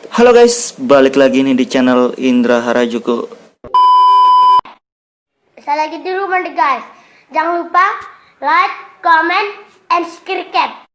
Halo guys, balik lagi nih di channel Indra Harajuku. Saya lagi di rumah nih guys. Jangan lupa like, comment, and subscribe.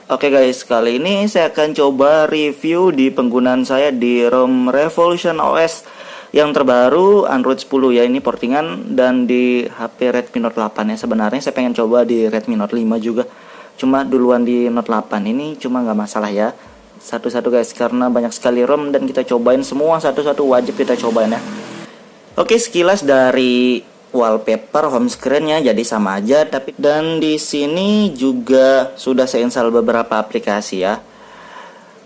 Oke guys, kali ini saya akan coba review di penggunaan saya di ROM Revolution OS yang terbaru Android 10 ya. Ini portingan dan di HP Redmi Note 8 ya. Sebenarnya saya pengen coba di Redmi Note 5 juga, cuma duluan di Note 8 ini cuma nggak masalah ya. Satu-satu guys, karena banyak sekali ROM dan kita cobain semua satu-satu, wajib kita cobain ya. Oke, sekilas dari wallpaper home screen-nya jadi sama aja, tapi dan di sini juga sudah saya install beberapa aplikasi ya.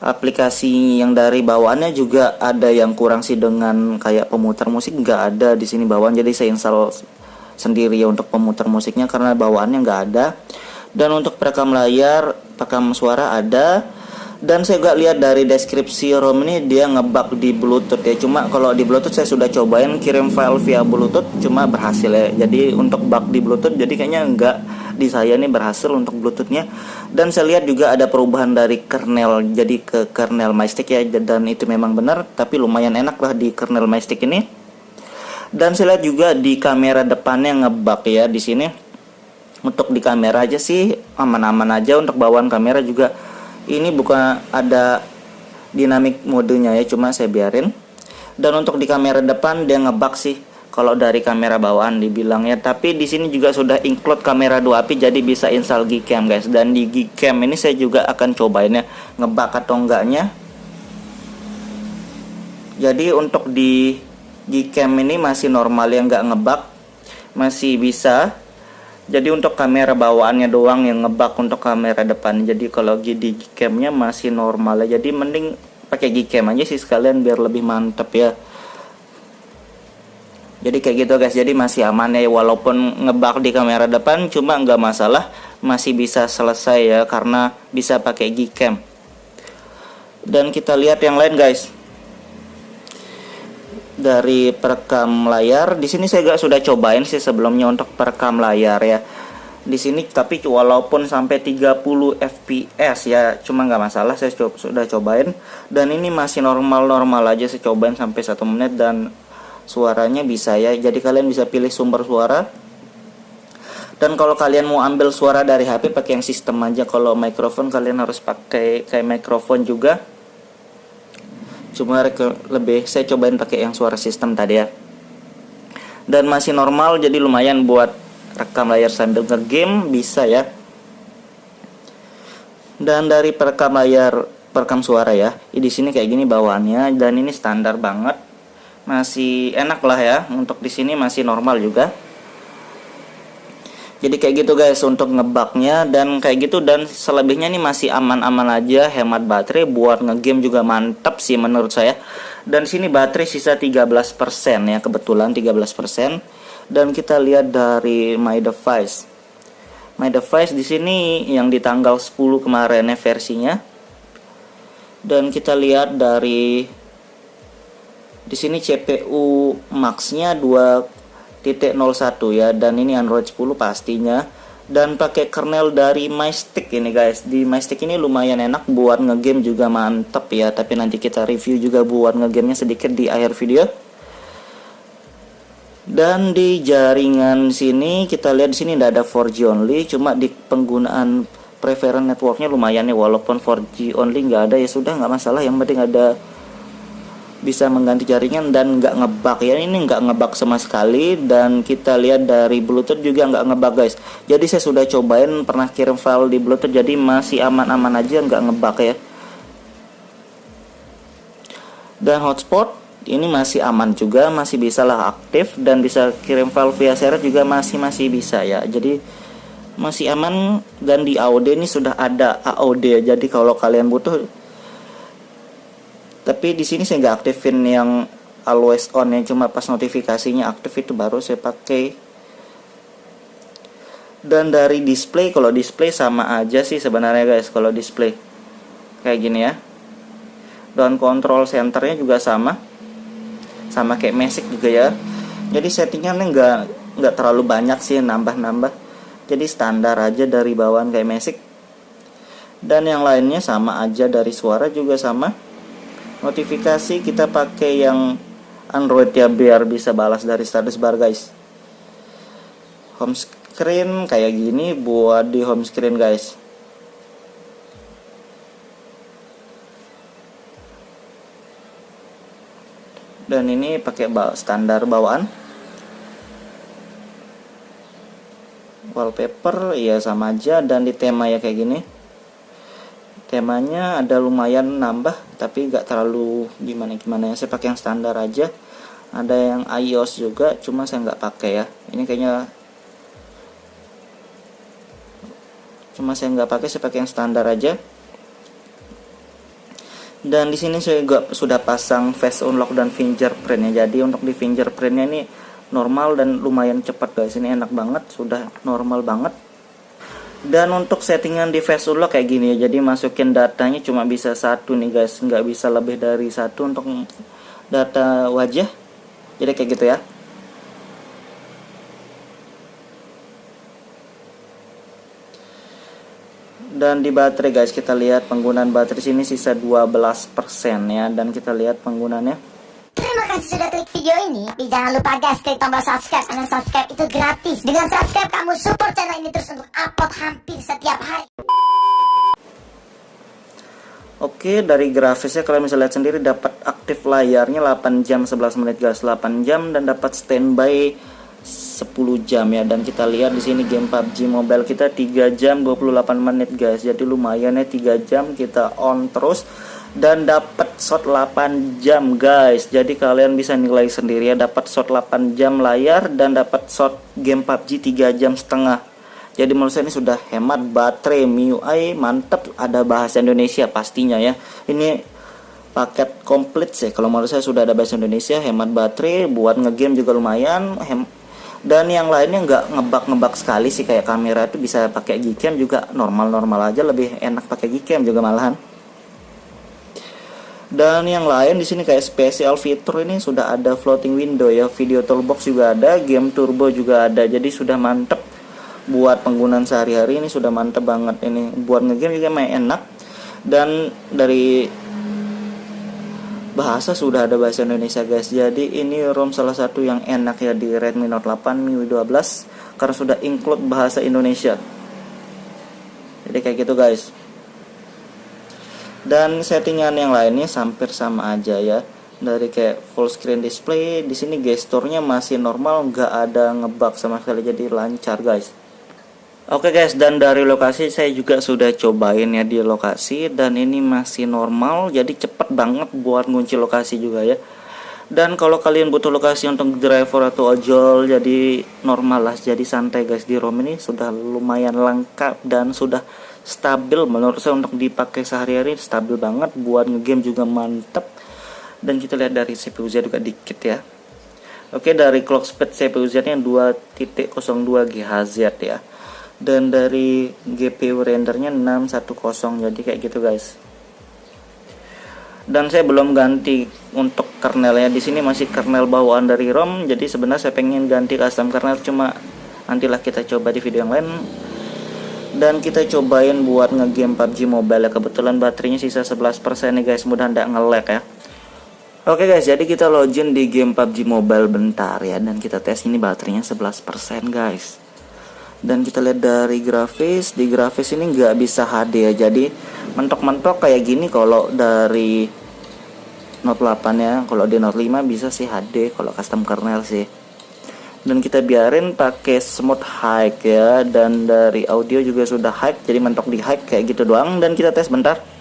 Aplikasi yang dari bawaannya juga ada yang kurang sih, dengan kayak pemutar musik nggak ada di sini bawaan, jadi saya install sendiri ya untuk pemutar musiknya karena bawaannya nggak ada. Dan untuk perekam layar, perekam suara ada. Dan saya juga lihat dari deskripsi ROM ini dia ngebug di Bluetooth ya. Cuma kalau di Bluetooth saya sudah cobain kirim file via Bluetooth, cuma berhasil ya. Jadi untuk bug di Bluetooth, jadi kayaknya enggak di saya nih berhasil untuk Bluetoothnya. Dan saya lihat juga ada perubahan dari kernel jadi ke kernel MyStick ya. Dan itu memang benar, tapi lumayan enak lah di kernel MyStick ini. Dan saya lihat juga di kamera depannya ngebug ya di sini. Untuk di kamera aja sih aman-aman aja, untuk bawaan kamera juga ini bukan ada dynamic modenya ya, cuma saya biarin. Dan untuk di kamera depan dia ngebug sih kalau dari kamera bawaan dibilangnya, tapi di sini juga sudah include kamera 2 API, jadi bisa install Gcam guys. Dan di Gcam ini saya juga akan cobainnya ngebug atau enggaknya. Jadi untuk di Gcam ini masih normal ya, nggak ngebug, masih bisa. Jadi untuk kamera bawaannya doang yang ngebug untuk kamera depan. Jadi kalau di Gcam-nya masih normal ya. Jadi mending pakai Gcam aja sih sekalian biar lebih mantep ya. Jadi kayak gitu guys. Jadi masih aman ya, walaupun ngebug di kamera depan, cuma nggak masalah, masih bisa selesai ya karena bisa pakai Gcam. Dan kita lihat yang lain guys. Dari perekam layar, di sini saya sudah cobain sih sebelumnya untuk perekam layar ya. Di sini tapi walaupun sampai 30 fps ya, cuma nggak masalah, saya sudah cobain. Dan ini masih normal-normal aja, saya cobain sampai 1 menit dan suaranya bisa ya. Jadi kalian bisa pilih sumber suara. Dan kalau kalian mau ambil suara dari HP pakai yang sistem aja. Kalau mikrofon kalian harus pakai kayak mikrofon juga. Cuma lebih saya cobain pakai yang suara sistem tadi ya. Dan masih normal, jadi lumayan buat rekam layar sambil ngegame bisa ya. Dan dari perekam layar, perekam suara ya, di sini kayak gini bawaannya, dan ini standar banget. Masih enak lah ya, untuk di sini masih normal juga. Jadi kayak gitu guys untuk ngebugnya dan kayak gitu. Dan selebihnya nih masih aman-aman aja, hemat baterai, buat ngegame juga mantap sih menurut saya. Dan sini baterai sisa 13% ya, kebetulan 13%. Dan kita lihat dari My Device. My Device di sini yang di tanggal 10 kemarin ya versinya. Dan kita lihat dari di sini CPU max-nya 2.01 ya, dan ini Android 10 pastinya, dan pakai kernel dari MyStick ini guys. Di MyStick ini lumayan enak buat ngegame juga mantep ya, tapi nanti kita review juga buat ngegamenya sedikit di akhir video. Dan di jaringan sini kita lihat di sini tidak ada 4G only, cuma di penggunaan preference networknya lumayan ya, walaupun 4G only nggak ada ya sudah nggak masalah, yang penting ada bisa mengganti jaringan dan nggak ngebug ya. Ini nggak ngebug sama sekali. Dan kita lihat dari Bluetooth juga nggak ngebug guys. Jadi saya sudah cobain, pernah kirim file di Bluetooth, jadi masih aman-aman aja, nggak ngebug ya. Dan hotspot ini masih aman juga, masih bisa lah aktif, dan bisa kirim file via share juga masih bisa ya. Jadi masih aman. Dan di AOD ini sudah ada AOD, jadi kalau kalian butuh. Tapi di sini saya nggak aktifin yang always on ya, cuma pas notifikasinya aktif itu baru saya pakai. Dan dari display, kalau display sama aja sih sebenarnya guys. Kalau display kayak gini ya. Dan control centernya juga sama kayak Magic juga ya. Jadi settingannya nggak terlalu banyak sih nambah-nambah, jadi standar aja dari bawaan kayak Magic. Dan yang lainnya sama aja, dari suara juga sama. Notifikasi kita pakai yang Android ya, biar bisa balas dari status bar guys. Home screen kayak gini buat di home screen guys. Dan ini pakai standar bawaan. Wallpaper ya sama aja, dan di tema ya kayak gini. Temanya ada lumayan nambah, tapi nggak terlalu gimana-gimana ya. Saya pakai yang standar aja. Ada yang iOS juga, cuma saya nggak pakai ya. Ini kayaknya cuma saya nggak pakai, saya pakai yang standar aja. Dan di sini saya juga sudah pasang face unlock dan fingerprint ya. Jadi untuk di fingerprintnya ini normal dan lumayan cepat guys. Ini enak banget, sudah normal banget. Dan untuk settingan di face unlock kayak gini ya. Jadi masukin datanya cuma bisa satu nih guys, nggak bisa lebih dari satu untuk data wajah. Jadi kayak gitu ya. Dan di baterai guys, kita lihat penggunaan baterai sini sisa 12% ya. Dan kita lihat penggunaannya. Terima kasih sudah klik video ini. Tapi jangan lupa guys, klik tombol subscribe. Karena subscribe itu gratis. Dengan subscribe kamu support channel ini terus untuk upload hampir setiap hari. Oke, dari grafisnya kalian bisa lihat sendiri, dapat aktif layarnya 8 jam 11 menit guys, 8 jam, dan dapat standby 10 jam ya. Dan kita lihat di sini game PUBG Mobile kita 3 jam 28 menit guys. Jadi lumayan ya, 3 jam kita on terus dan dapat shot 8 jam guys. Jadi kalian bisa nilai sendiri ya, dapat shot 8 jam layar dan dapat shot game PUBG 3 jam setengah. Jadi menurut saya ini sudah hemat baterai, MIUI mantap, ada bahasa Indonesia pastinya ya. Ini paket komplit sih kalau menurut saya, sudah ada bahasa Indonesia, hemat baterai, buat ngegame juga lumayan. Dan yang lainnya nggak ngebug sekali sih, kayak kamera itu bisa pakai Gcam juga normal-normal aja, lebih enak pakai Gcam juga malahan. Dan yang lain di sini kayak special fitur ini sudah ada floating window ya, video toolbox juga ada, game turbo juga ada. Jadi sudah mantep buat penggunaan sehari-hari, ini sudah mantep banget ini. Buat ngegame juga main enak. Dan dari bahasa sudah ada bahasa Indonesia guys. Jadi ini ROM salah satu yang enak ya di Redmi Note 8 MIUI 12 karena sudah include bahasa Indonesia. Jadi kayak gitu guys. Dan settingan yang lainnya hampir sama aja ya. Dari kayak full screen display, di sini gesturnya masih normal, nggak ada ngebug sama sekali, jadi lancar guys. Oke guys, dan dari lokasi saya juga sudah cobain ya di lokasi, dan ini masih normal, jadi cepet banget buat ngunci lokasi juga ya. Dan kalau kalian butuh lokasi untuk driver atau ojol, jadi normal lah, jadi santai guys. Di ROM ini sudah lumayan lengkap dan sudah stabil menurut saya untuk dipakai sehari-hari, stabil banget, buat ngegame juga mantep. Dan kita lihat dari CPU Z juga dikit ya. Oke, dari clock speed CPU Z nya 2.02 GHz ya. Dan dari GPU rendernya 610, jadi kayak gitu guys. Dan saya belum ganti untuk kernelnya, di sini masih kernel bawaan dari ROM. Jadi sebenarnya saya pengen ganti custom kernel, cuma nantilah kita coba di video yang lain. Dan kita cobain buat ngegame PUBG Mobile ya. Kebetulan baterainya sisa 11% nih guys, mudah nggak nge-lag ya. Oke guys, jadi kita login di game PUBG Mobile bentar ya. Dan kita tes, ini baterainya 11% guys. Dan kita lihat dari grafis, di grafis ini nggak bisa HD ya. Jadi mentok-mentok kayak gini kalau dari Note 8 ya. Kalau di Note 5 bisa sih HD kalau custom kernel sih. Dan kita biarin pakai smooth high ya. Dan dari audio juga sudah high, jadi mentok di high kayak gitu doang. Dan kita tes bentar.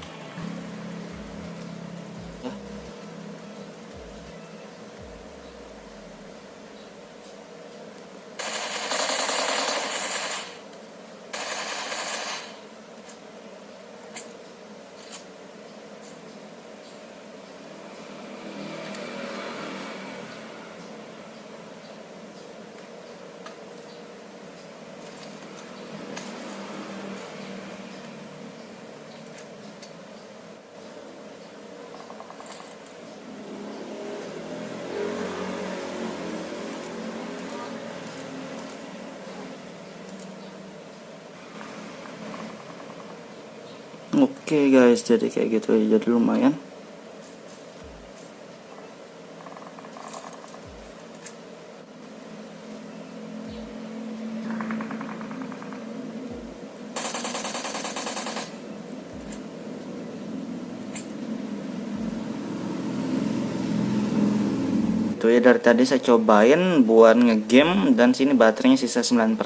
Oke guys, jadi kayak gitu ya, jadi lumayan. Itu ya, dari tadi saya cobain buat ngegame dan sini baterainya sisa 9%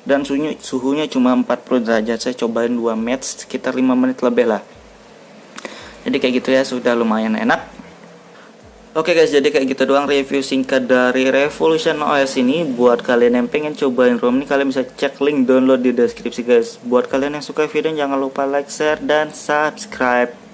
dan suhunya cuma 40 derajat. Saya cobain 2 match sekitar 5 menit lebih lah. Jadi kayak gitu ya, sudah lumayan enak. Oke guys, jadi kayak gitu doang review singkat dari Revolution OS ini. Buat kalian yang pengen cobain ROM ini, kalian bisa cek link download di deskripsi guys. Buat kalian yang suka video, jangan lupa like, share, dan subscribe.